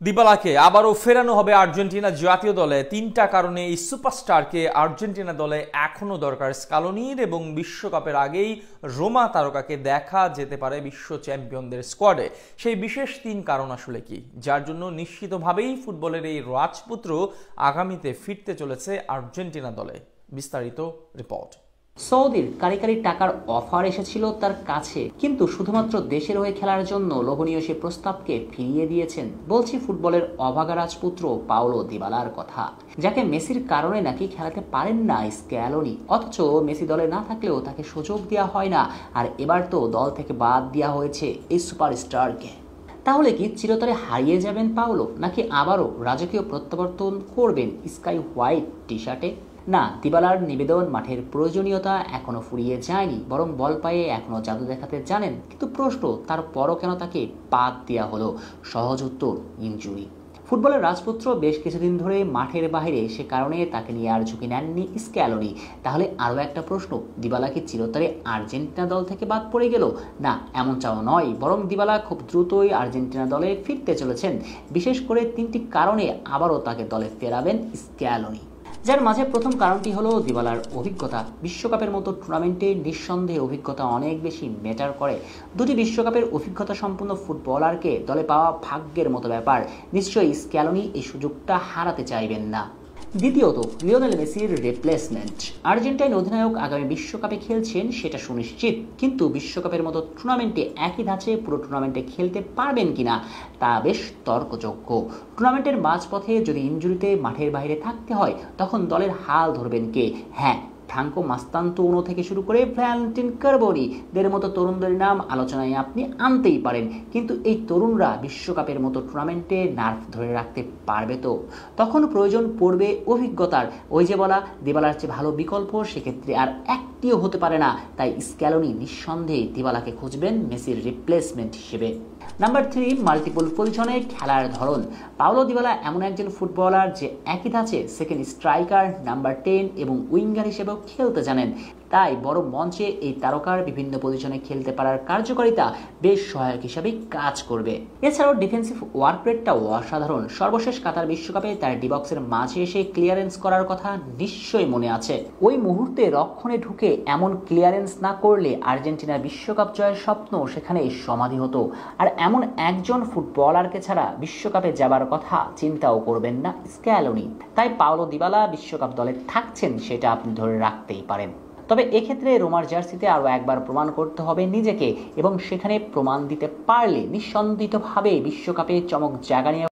দিবালাকে আবারও ফেরানো হবে আর্জেন্টিনা জাতীয় দলে। তিনটা কারণে এই সুপারস্টারকে আর্জেন্টিনা দলে এখনও দরকার স্কালোনির, এবং বিশ্বকাপের আগেই রোমা তারকাকে দেখা যেতে পারে বিশ্ব চ্যাম্পিয়নদের স্কোয়াডে। সেই বিশেষ তিন কারণ আসলে কি, যার জন্য নিশ্চিতভাবেই ফুটবলের এই রাজপুত্র আগামীতে ফিরতে চলেছে আর্জেন্টিনা দলে? বিস্তারিত রিপোর্ট। সৌদির কারি টাকার অফার এসেছিল তার কাছে, কিন্তু শুধুমাত্র দেশের হয়ে খেলার জন্য লোভনীয় সে প্রস্তাবকে ফিরিয়ে দিয়েছেন। বলছি ফুটবলের অভাগা রাজপুত্র পাওলো দিবালার কথা, যাকে মেসির কারণে নাকি খেলাতে পারেন না স্ক্যালোনি, অথচ মেসি দলে না থাকলেও তাকে সুযোগ দেওয়া হয় না। আর এবার তো দল থেকে বাদ দেওয়া হয়েছে এই সুপারস্টারকে। তাহলে কি চিরতরে হারিয়ে যাবেন পাওলো, নাকি আবারও রাজকীয় প্রত্যাবর্তন করবেন স্কাই হোয়াইট টি শার্টে? না, দিবালার নিবেদন মাঠের প্রয়োজনীয়তা এখনো ফুরিয়ে যায়নি, বরং বল পায়ে এখনো জাদু দেখাতে জানেন। কিন্তু প্রশ্ন, তারপরও কেন তাকে বাদ দেওয়া হলো? সহজ উত্তর, ইনজুরি। ফুটবলের রাজপুত্র বেশ কিছুদিন ধরে মাঠের বাইরে, সে কারণে তাকে নিয়ে আর ঝুঁকি নেননি স্ক্যালোনি। তাহলে আরও একটা প্রশ্ন, দিবালা কি চিরতরে আর্জেন্টিনা দল থেকে বাদ পড়ে গেল? না, এমনটাও নয়, বরং দিবালা খুব দ্রুতই আর্জেন্টিনা দলে ফিরতে চলেছেন। বিশেষ করে তিনটি কারণে আবারও তাকে দলে ফেরাবেন স্ক্যালোনি, যার মাঝে প্রথম কারণটি হলো দিবালার অভিজ্ঞতা। বিশ্বকাপের মতো টুর্নামেন্টে নিঃসন্দেহে অভিজ্ঞতা অনেক বেশি ম্যাটার করে। দুটি বিশ্বকাপের অভিজ্ঞতা সম্পন্ন ফুটবলারকে দলে পাওয়া ভাগ্যের মতো ব্যাপার। নিশ্চয়ই স্ক্যালোনি এই সুযোগটা হারাতে চাইবেন না। দ্বিতীয়ত, লিওনেল মেসির রিপ্লেসমেন্ট। আর্জেন্টাইন অধিনায়ক আগামী বিশ্বকাপে খেলছেন সেটা সুনিশ্চিত, কিন্তু বিশ্বকাপের মতো টুর্নামেন্টে একই ধাঁচে পুরো টুর্নামেন্টে খেলতে পারবেন কিনা তা বেশ তর্কযোগ্য। টুর্নামেন্টের মাঝপথে যদি ইনজুরিতে মাঠের বাইরে থাকতে হয়, তখন দলের হাল ধরবেন কে? হ্যাঁ, ফ্রাঙ্কো মাস্তান্তোনো থেকে শুরু করে ভ্যালেন্টিন কার্বোনিদের মতো তরুণদের নাম আলোচনায় আপনি আনতেই পারেন, কিন্তু এই তরুণরা বিশ্বকাপের মতো টুর্নামেন্টে নার্ভ ধরে রাখতে পারবে তো? তখন প্রয়োজন পড়বে অভিজ্ঞতার। ওই যে বলা, দিবালার চেয়ে ভালো বিকল্প সেক্ষেত্রে আর একটিও হতে পারে না। তাই স্ক্যালোনি নিঃসন্দেহে দিবালাকে খুঁজবেন মেসির রিপ্লেসমেন্ট হিসেবে। নাম্বার 3, মাল্টিপল পজিশনে খেলার ধরন। পাওলো দিবালা এমন একজন ফুটবলার যে একই ধাঁচে সেকেন্ড স্ট্রাইকার, নাম্বার 10 এবং উইঙ্গার হিসেবেও খেলতে জানেন। তাই বড় মঞ্চে এই তারকার বিভিন্ন পজিশনে খেলতে পারার কার্যকারিতা বেশ সহায়ক হিসাবেই কাজ করবে। এছাড়াও ডিফেন্সিভ ওয়ার্ক রেটটাও অসাধারণ। সর্বশেষ কাতার বিশ্বকাপে তার ডিবক্সের মাঝে এসে ক্লিয়ারেন্স করার কথা নিশ্চয়ই মনে আছে। ওই মুহূর্তে রক্ষণে ঢুকে এমন ক্লিয়ারেন্স না করলে আর্জেন্টিনার বিশ্বকাপ জয়ের স্বপ্ন সেখানে সমাধি হতো। আর এমন একজন ফুটবলারকে ছাড়া বিশ্বকাপে যাবার কথা চিন্তাও করবেন না স্ক্যালোনি। তাই পাওলো দিবালা বিশ্বকাপ দলে থাকছেন সেটা আপনি ধরে রাখতেই পারেন। তবে এক্ষেত্রে রোমার জার্সিতে আরও একবার প্রমাণ করতে হবে নিজেকে, এবং সেখানে প্রমাণ দিতে পারলে নিঃসন্দেহিতভাবে বিশ্বকাপে চমক জাগানিয়া